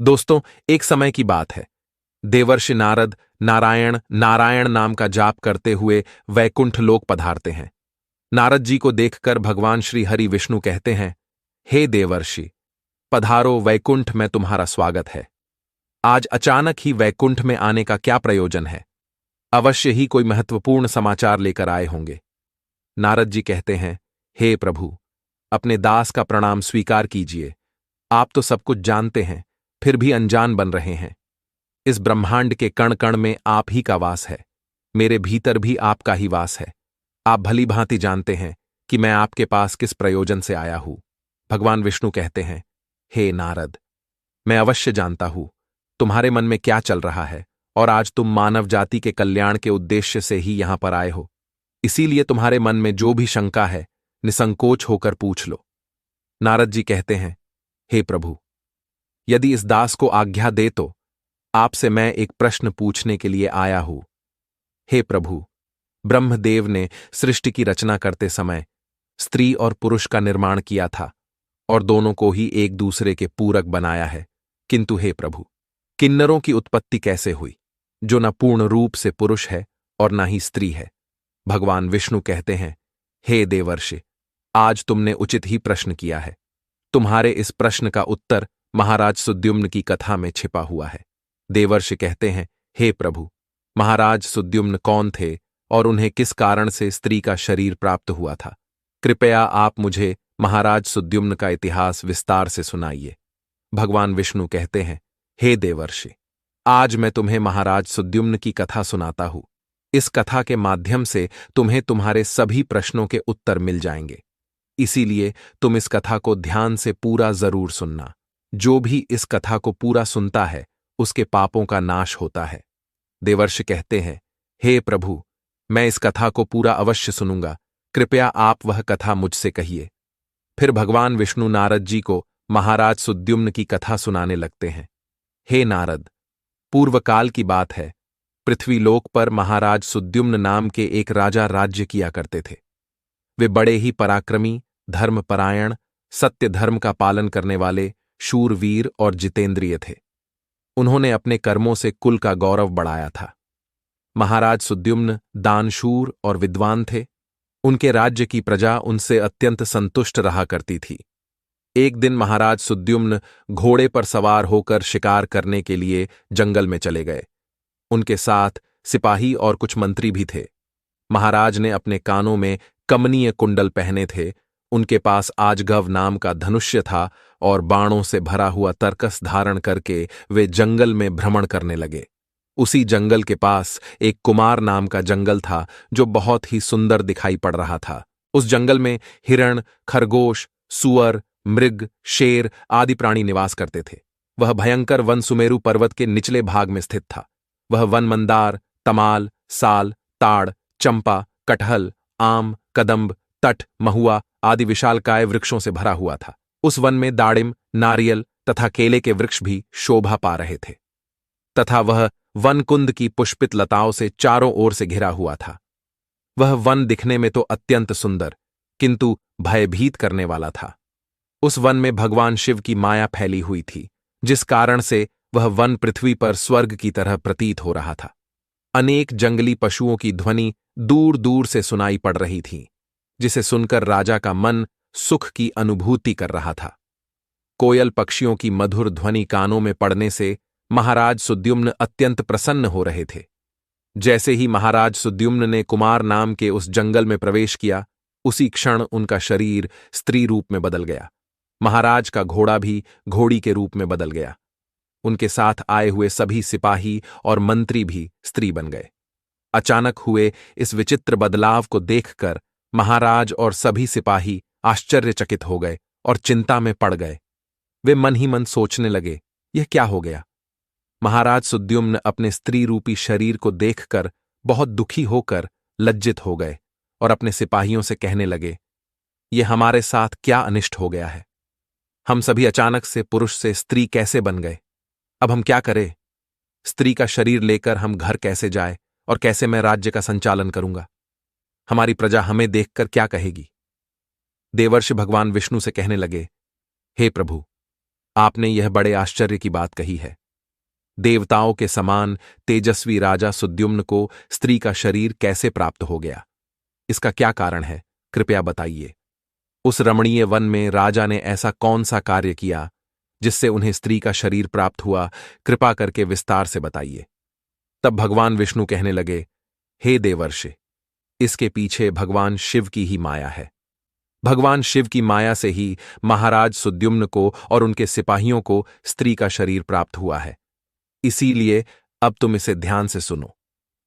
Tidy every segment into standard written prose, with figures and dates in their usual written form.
दोस्तों, एक समय की बात है। देवर्षि नारद नारायण नारायण नाम का जाप करते हुए वैकुंठ लोक पधारते हैं। नारद जी को देखकर भगवान श्री हरि विष्णु कहते हैं, हे देवर्षि, पधारो वैकुंठ में, तुम्हारा स्वागत है। आज अचानक ही वैकुंठ में आने का क्या प्रयोजन है? अवश्य ही कोई महत्वपूर्ण समाचार लेकर आए होंगे। नारद जी कहते हैं, हे प्रभु, अपने दास का प्रणाम स्वीकार कीजिए। आप तो सब कुछ जानते हैं, फिर भी अनजान बन रहे हैं। इस ब्रह्मांड के कण कण में आप ही का वास है। मेरे भीतर भी आपका ही वास है। आप भली भांति जानते हैं कि मैं आपके पास किस प्रयोजन से आया हूं। भगवान विष्णु कहते हैं, हे नारद, मैं अवश्य जानता हूं तुम्हारे मन में क्या चल रहा है, और आज तुम मानव जाति के कल्याण के उद्देश्य से ही यहां पर आए हो। इसीलिए तुम्हारे मन में जो भी शंका है, निसंकोच होकर पूछ लो। नारद जी कहते हैं, हे प्रभु, यदि इस दास को आज्ञा दे तो आपसे मैं एक प्रश्न पूछने के लिए आया हूं। हे प्रभु, ब्रह्मदेव ने सृष्टि की रचना करते समय स्त्री और पुरुष का निर्माण किया था और दोनों को ही एक दूसरे के पूरक बनाया है। किंतु हे प्रभु, किन्नरों की उत्पत्ति कैसे हुई, जो न पूर्ण रूप से पुरुष है और न ही स्त्री है? भगवान विष्णु कहते हैं, हे देवर्षि, आज तुमने उचित ही प्रश्न किया है। तुम्हारे इस प्रश्न का उत्तर महाराज सुद्युम्न की कथा में छिपा हुआ है। देवर्षि कहते हैं, हे प्रभु, महाराज सुद्युम्न कौन थे और उन्हें किस कारण से स्त्री का शरीर प्राप्त हुआ था? कृपया आप मुझे महाराज सुद्युम्न का इतिहास विस्तार से सुनाइए। भगवान विष्णु कहते हैं, हे देवर्षि, आज मैं तुम्हें महाराज सुद्युम्न की कथा सुनाता हूं। इस कथा के माध्यम से तुम्हें तुम्हारे सभी प्रश्नों के उत्तर मिल जाएंगे। इसीलिए तुम इस कथा को ध्यान से पूरा जरूर सुनना। जो भी इस कथा को पूरा सुनता है, उसके पापों का नाश होता है। देवर्षि कहते हैं, हे प्रभु, मैं इस कथा को पूरा अवश्य सुनूंगा। कृपया आप वह कथा मुझसे कहिए। फिर भगवान विष्णु नारद जी को महाराज सुद्युम्न की कथा सुनाने लगते हैं। हे नारद, पूर्वकाल की बात है। पृथ्वीलोक पर महाराज सुद्युम्न नाम के एक राजा राज्य किया करते थे। वे बड़े ही पराक्रमी, धर्मपरायण, सत्य धर्म का पालन करने वाले, शूरवीर और जितेंद्रिय थे। उन्होंने अपने कर्मों से कुल का गौरव बढ़ाया था। महाराज सुद्युम्न दानशूर और विद्वान थे। उनके राज्य की प्रजा उनसे अत्यंत संतुष्ट रहा करती थी। एक दिन महाराज सुद्युम्न घोड़े पर सवार होकर शिकार करने के लिए जंगल में चले गए। उनके साथ सिपाही और कुछ मंत्री भी थे। महाराज ने अपने कानों में कमनीय कुंडल पहने थे। उनके पास आजगव नाम का धनुष्य था और बाणों से भरा हुआ तरकस धारण करके वे जंगल में भ्रमण करने लगे। उसी जंगल के पास एक कुमार नाम का जंगल था, जो बहुत ही सुंदर दिखाई पड़ रहा था। उस जंगल में हिरण, खरगोश, सुअर, मृग, शेर आदि प्राणी निवास करते थे। वह भयंकर वन सुमेरु पर्वत के निचले भाग में स्थित था। वह वन मंदार, तमाल, साल, ताड़, चंपा, कटहल, आम, कदम्ब, तट, महुआ आदि विशालकाय वृक्षों से भरा हुआ था। उस वन में दाड़िम, नारियल तथा केले के वृक्ष भी शोभा पा रहे थे, तथा वह वन कुंद की पुष्पित लताओं से चारों ओर से घिरा हुआ था। वह वन दिखने में तो अत्यंत सुंदर, किंतु भयभीत करने वाला था। उस वन में भगवान शिव की माया फैली हुई थी, जिस कारण से वह वन पृथ्वी पर स्वर्ग की तरह प्रतीत हो रहा था। अनेक जंगली पशुओं की ध्वनि दूर दूर से सुनाई पड़ रही थी, जिसे सुनकर राजा का मन सुख की अनुभूति कर रहा था। कोयल पक्षियों की मधुर ध्वनि कानों में पड़ने से महाराज सुद्युम्न अत्यंत प्रसन्न हो रहे थे। जैसे ही महाराज सुद्युम्न ने कुमार नाम के उस जंगल में प्रवेश किया, उसी क्षण उनका शरीर स्त्री रूप में बदल गया। महाराज का घोड़ा भी घोड़ी के रूप में बदल गया। उनके साथ आए हुए सभी सिपाही और मंत्री भी स्त्री बन गए। अचानक हुए इस विचित्र बदलाव को देखकर महाराज और सभी सिपाही आश्चर्यचकित हो गए और चिंता में पड़ गए। वे मन ही मन सोचने लगे, यह क्या हो गया? महाराज सुद्युम्न अपने स्त्री रूपी शरीर को देखकर बहुत दुखी होकर लज्जित हो गए और अपने सिपाहियों से कहने लगे, यह हमारे साथ क्या अनिष्ट हो गया है? हम सभी अचानक से पुरुष से स्त्री कैसे बन गए? अब हम क्या करें? स्त्री का शरीर लेकर हम घर कैसे जाए और कैसे मैं राज्य का संचालन करूंगा? हमारी प्रजा हमें देखकर क्या कहेगी? देवर्षि भगवान विष्णु से कहने लगे, हे प्रभु, आपने यह बड़े आश्चर्य की बात कही है। देवताओं के समान तेजस्वी राजा सुद्युम्न को स्त्री का शरीर कैसे प्राप्त हो गया? इसका क्या कारण है, कृपया बताइए। उस रमणीय वन में राजा ने ऐसा कौन सा कार्य किया जिससे उन्हें स्त्री का शरीर प्राप्त हुआ? कृपा करके विस्तार से बताइए। तब भगवान विष्णु कहने लगे, हे देवर्षि, इसके पीछे भगवान शिव की ही माया है। भगवान शिव की माया से ही महाराज सुद्युम्न को और उनके सिपाहियों को स्त्री का शरीर प्राप्त हुआ है। इसीलिए अब तुम इसे ध्यान से सुनो।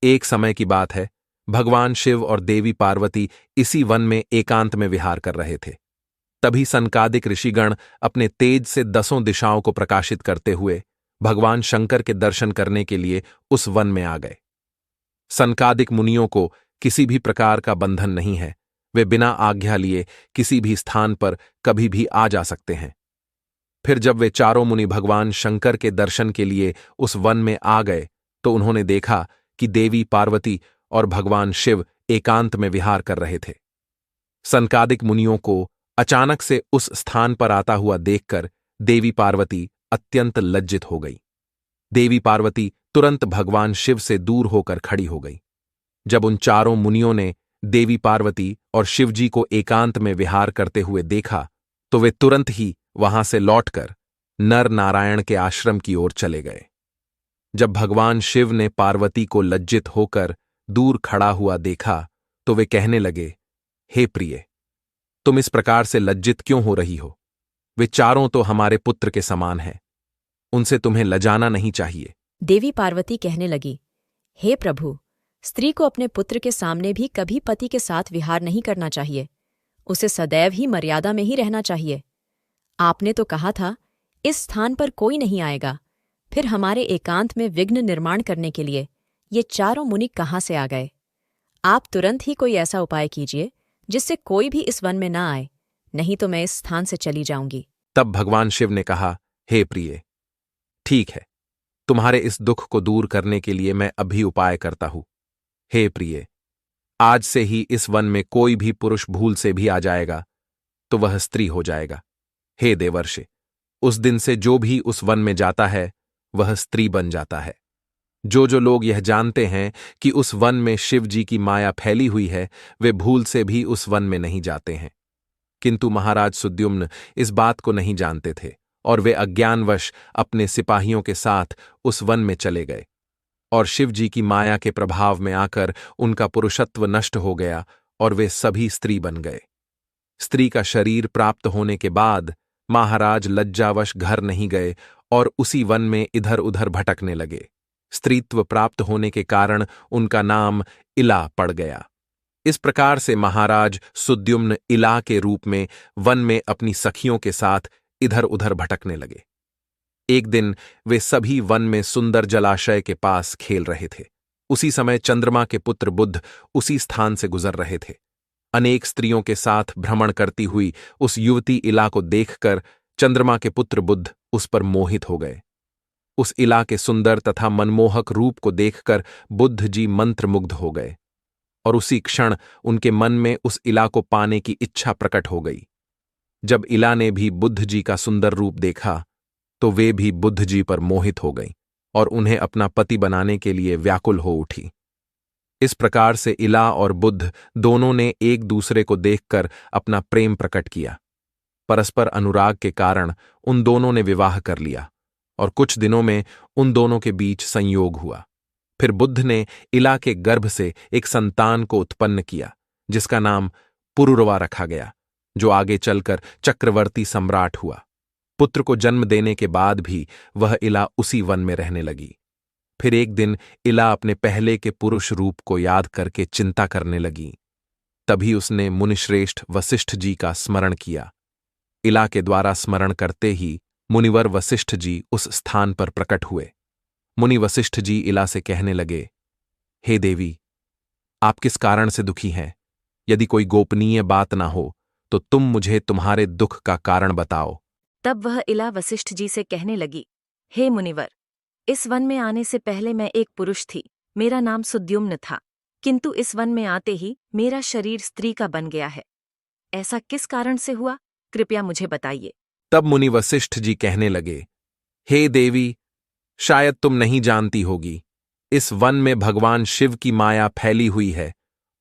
एक समय की बात है, भगवान शिव और देवी पार्वती इसी वन में एकांत में विहार कर रहे थे। तभी सनकादिक ऋषिगण अपने तेज से 10 दिशाओं को प्रकाशित करते हुए भगवान शंकर के दर्शन करने के लिए उस वन में आ गए। सनकादिक मुनियों को किसी भी प्रकार का बंधन नहीं है। वे बिना आज्ञा लिए किसी भी स्थान पर कभी भी आ जा सकते हैं। फिर जब वे चारों मुनि भगवान शंकर के दर्शन के लिए उस वन में आ गए तो उन्होंने देखा कि देवी पार्वती और भगवान शिव एकांत में विहार कर रहे थे। सनकादिक मुनियों को अचानक से उस स्थान पर आता हुआ देखकर देवी पार्वती अत्यंत लज्जित हो गई। देवी पार्वती तुरंत भगवान शिव से दूर होकर खड़ी हो गई। जब उन चारों मुनियों ने देवी पार्वती और शिवजी को एकांत में विहार करते हुए देखा तो वे तुरंत ही वहां से लौटकर नर नारायण के आश्रम की ओर चले गए। जब भगवान शिव ने पार्वती को लज्जित होकर दूर खड़ा हुआ देखा तो वे कहने लगे, हे प्रिय, तुम इस प्रकार से लज्जित क्यों हो रही हो? वे चारों तो हमारे पुत्र के समान हैं, उनसे तुम्हें लजाना नहीं चाहिए। देवी पार्वती कहने लगी, हे प्रभु, स्त्री को अपने पुत्र के सामने भी कभी पति के साथ विहार नहीं करना चाहिए। उसे सदैव ही मर्यादा में ही रहना चाहिए। आपने तो कहा था इस स्थान पर कोई नहीं आएगा, फिर हमारे एकांत में विघ्न निर्माण करने के लिए ये चारों मुनि कहाँ से आ गए? आप तुरंत ही कोई ऐसा उपाय कीजिए जिससे कोई भी इस वन में ना आए, नहीं तो मैं इस स्थान से चली जाऊंगी। तब भगवान शिव ने कहा, हे प्रिय, ठीक है, तुम्हारे इस दुख को दूर करने के लिए मैं अभी उपाय करता हूं। हे प्रिय, आज से ही इस वन में कोई भी पुरुष भूल से भी आ जाएगा तो वह स्त्री हो जाएगा। हे देवर्षि, उस दिन से जो भी उस वन में जाता है वह स्त्री बन जाता है। जो जो लोग यह जानते हैं कि उस वन में शिव जी की माया फैली हुई है, वे भूल से भी उस वन में नहीं जाते हैं। किंतु महाराज सुद्युम्न इस बात को नहीं जानते थे और वे अज्ञानवश अपने सिपाहियों के साथ उस वन में चले गए और शिव जी की माया के प्रभाव में आकर उनका पुरुषत्व नष्ट हो गया और वे सभी स्त्री बन गए। स्त्री का शरीर प्राप्त होने के बाद महाराज लज्जावश घर नहीं गए और उसी वन में इधर उधर भटकने लगे। स्त्रीत्व प्राप्त होने के कारण उनका नाम इला पड़ गया। इस प्रकार से महाराज सुद्युम्न इला के रूप में वन में अपनी सखियों के साथ इधर उधर भटकने लगे। एक दिन वे सभी वन में सुंदर जलाशय के पास खेल रहे थे। उसी समय चंद्रमा के पुत्र बुध उसी स्थान से गुजर रहे थे। अनेक स्त्रियों के साथ भ्रमण करती हुई उस युवती इला को देखकर चंद्रमा के पुत्र बुध उस पर मोहित हो गए। उस इला के सुंदर तथा मनमोहक रूप को देखकर बुद्ध जी मंत्रमुग्ध हो गए और उसी क्षण उनके मन में उस इला को पाने की इच्छा प्रकट हो गई। जब इला ने भी बुद्ध जी का सुंदर रूप देखा तो वे भी बुद्ध जी पर मोहित हो गईं और उन्हें अपना पति बनाने के लिए व्याकुल हो उठी। इस प्रकार से इला और बुद्ध दोनों ने एक दूसरे को देखकर अपना प्रेम प्रकट किया। परस्पर अनुराग के कारण उन दोनों ने विवाह कर लिया और कुछ दिनों में उन दोनों के बीच संयोग हुआ। फिर बुद्ध ने इला के गर्भ से एक संतान को उत्पन्न किया जिसका नाम पुरुरवा रखा गया, जो आगे चलकर चक्रवर्ती सम्राट हुआ। पुत्र को जन्म देने के बाद भी वह इला उसी वन में रहने लगी। फिर एक दिन इला अपने पहले के पुरुष रूप को याद करके चिंता करने लगी। तभी उसने मुनिश्रेष्ठ वशिष्ठ जी का स्मरण किया। इला के द्वारा स्मरण करते ही मुनिवर वशिष्ठ जी उस स्थान पर प्रकट हुए। मुनि वशिष्ठ जी इला से कहने लगे, हे देवी, आप किस कारण से दुखी हैं? यदि कोई गोपनीय बात ना हो तो तुम मुझे तुम्हारे दुख का कारण बताओ। तब वह इला वशिष्ठ जी से कहने लगी, हे मुनिवर, इस वन में आने से पहले मैं एक पुरुष थी। मेरा नाम सुद्युम्न था, किंतु इस वन में आते ही मेरा शरीर स्त्री का बन गया है। ऐसा किस कारण से हुआ, कृपया मुझे बताइए। तब मुनि वशिष्ठ जी कहने लगे, हे देवी, शायद तुम नहीं जानती होगी, इस वन में भगवान शिव की माया फैली हुई है।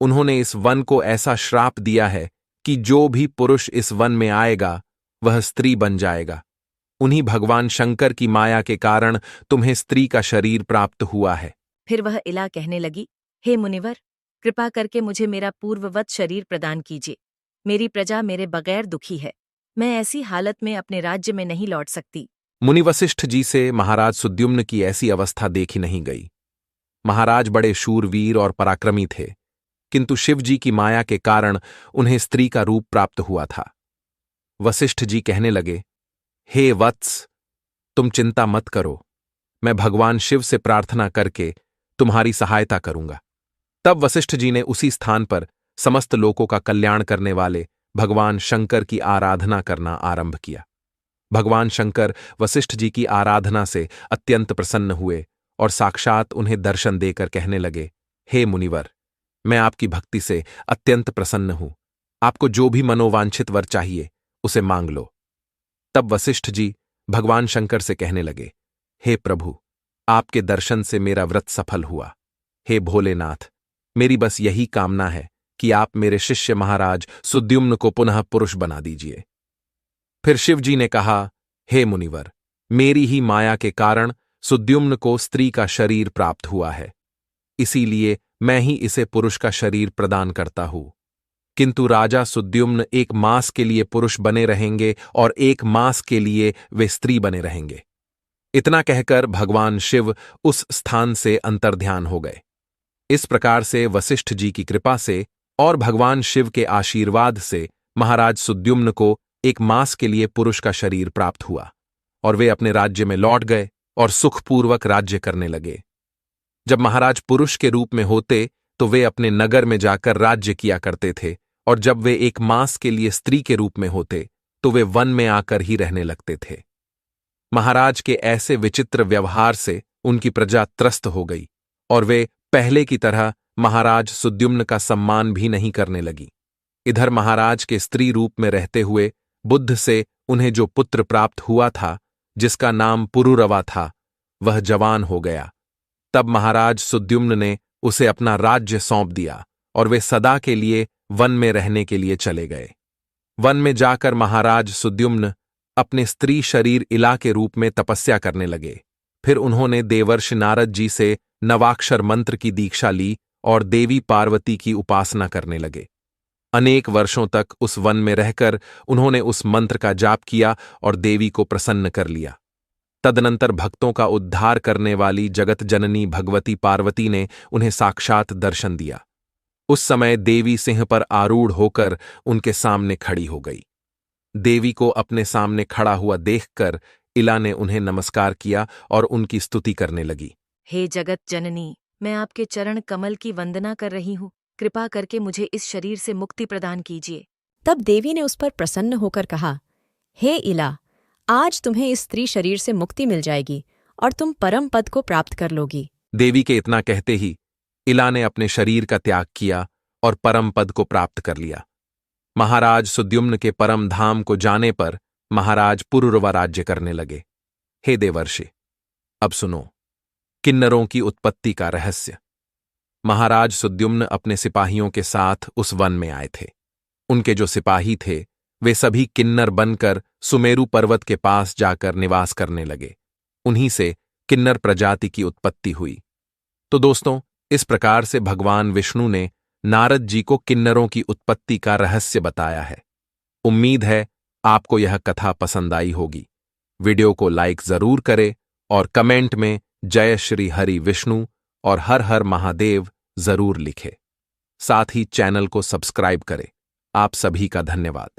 उन्होंने इस वन को ऐसा श्राप दिया है कि जो भी पुरुष इस वन में आएगा वह स्त्री बन जाएगा। उन्हीं भगवान शंकर की माया के कारण तुम्हें स्त्री का शरीर प्राप्त हुआ है। फिर वह इला कहने लगी, हे मुनिवर, कृपा करके मुझे मेरा पूर्ववत शरीर प्रदान कीजिए। मेरी प्रजा मेरे बगैर दुखी है। मैं ऐसी हालत में अपने राज्य में नहीं लौट सकती। मुनि वशिष्ठ जी से महाराज सुद्युम्न की ऐसी अवस्था देखी नहीं गई। महाराज बड़े शूरवीर और पराक्रमी थे, किंतु शिव जी की माया के कारण उन्हें स्त्री का रूप प्राप्त हुआ था। वशिष्ठ जी कहने लगे, हे वत्स, तुम चिंता मत करो, मैं भगवान शिव से प्रार्थना करके तुम्हारी सहायता करूंगा। तब वशिष्ठ जी ने उसी स्थान पर समस्त लोकों का कल्याण करने वाले भगवान शंकर की आराधना करना आरंभ किया। भगवान शंकर वशिष्ठ जी की आराधना से अत्यंत प्रसन्न हुए और साक्षात उन्हें दर्शन देकर कहने लगे, हे मुनिवर, मैं आपकी भक्ति से अत्यंत प्रसन्न हूं। आपको जो भी मनोवांछित वर चाहिए उसे मांग लो। तब वशिष्ठ जी भगवान शंकर से कहने लगे, हे प्रभु, आपके दर्शन से मेरा व्रत सफल हुआ। हे भोलेनाथ, मेरी बस यही कामना है कि आप मेरे शिष्य महाराज सुद्युम्न को पुनः पुरुष बना दीजिए। फिर शिव जी ने कहा, हे मुनिवर, मेरी ही माया के कारण सुद्युम्न को स्त्री का शरीर प्राप्त हुआ है, इसीलिए मैं ही इसे पुरुष का शरीर प्रदान करता हूं। किंतु राजा सुद्युम्न 1 मास के लिए पुरुष बने रहेंगे और 1 मास के लिए वे स्त्री बने रहेंगे। इतना कहकर भगवान शिव उस स्थान से अंतर्ध्यान हो गए। इस प्रकार से वशिष्ठ जी की कृपा से और भगवान शिव के आशीर्वाद से महाराज सुद्युम्न को 1 मास के लिए पुरुष का शरीर प्राप्त हुआ और वे अपने राज्य में लौट गए और सुखपूर्वक राज्य करने लगे। जब महाराज पुरुष के रूप में होते तो वे अपने नगर में जाकर राज्य किया करते थे, और जब वे 1 मास के लिए स्त्री के रूप में होते तो वे वन में आकर ही रहने लगते थे। महाराज के ऐसे विचित्र व्यवहार से उनकी प्रजा त्रस्त हो गई और वे पहले की तरह महाराज सुद्युम्न का सम्मान भी नहीं करने लगी। इधर महाराज के स्त्री रूप में रहते हुए बुद्ध से उन्हें जो पुत्र प्राप्त हुआ था, जिसका नाम पुरुरवा था, वह जवान हो गया। तब महाराज सुद्युम्न ने उसे अपना राज्य सौंप दिया और वे सदा के लिए वन में रहने के लिए चले गए। वन में जाकर महाराज सुद्युम्न अपने स्त्री शरीर इला के रूप में तपस्या करने लगे। फिर उन्होंने देवर्षि नारद जी से नवाक्षर मंत्र की दीक्षा ली और देवी पार्वती की उपासना करने लगे। अनेक वर्षों तक उस वन में रहकर उन्होंने उस मंत्र का जाप किया और देवी को प्रसन्न कर लिया। तदनंतर भक्तों का उद्धार करने वाली जगत जननी भगवती पार्वती ने उन्हें साक्षात दर्शन दिया। उस समय देवी सिंह पर आरूढ़ होकर उनके सामने खड़ी हो गई। देवी को अपने सामने खड़ा हुआ देखकर इला ने उन्हें नमस्कार किया और उनकी स्तुति करने लगी। हे जगत जननी, मैं आपके चरण कमल की वंदना कर रही हूँ। कृपा करके मुझे इस शरीर से मुक्ति प्रदान कीजिए। तब देवी ने उस पर प्रसन्न होकर कहा, हे इला, आज तुम्हें इस स्त्री शरीर से मुक्ति मिल जाएगी और तुम परम पद को प्राप्त कर लोगी। देवी के इतना कहते ही इला ने अपने शरीर का त्याग किया और परम पद को प्राप्त कर लिया। महाराज सुद्युम्न के परम धाम को जाने पर महाराज पुरुरवा राज्य करने लगे। हे देवर्षि, अब सुनो किन्नरों की उत्पत्ति का रहस्य। महाराज सुद्युम्न अपने सिपाहियों के साथ उस वन में आए थे। उनके जो सिपाही थे वे सभी किन्नर बनकर सुमेरु पर्वत के पास जाकर निवास करने लगे। उन्हीं से किन्नर प्रजाति की उत्पत्ति हुई। तो दोस्तों, इस प्रकार से भगवान विष्णु ने नारद जी को किन्नरों की उत्पत्ति का रहस्य बताया है। उम्मीद है आपको यह कथा पसंद आई होगी। वीडियो को लाइक जरूर करें और कमेंट में जय श्री हरि विष्णु और हर हर महादेव जरूर लिखें। साथ ही चैनल को सब्सक्राइब करें। आप सभी का धन्यवाद।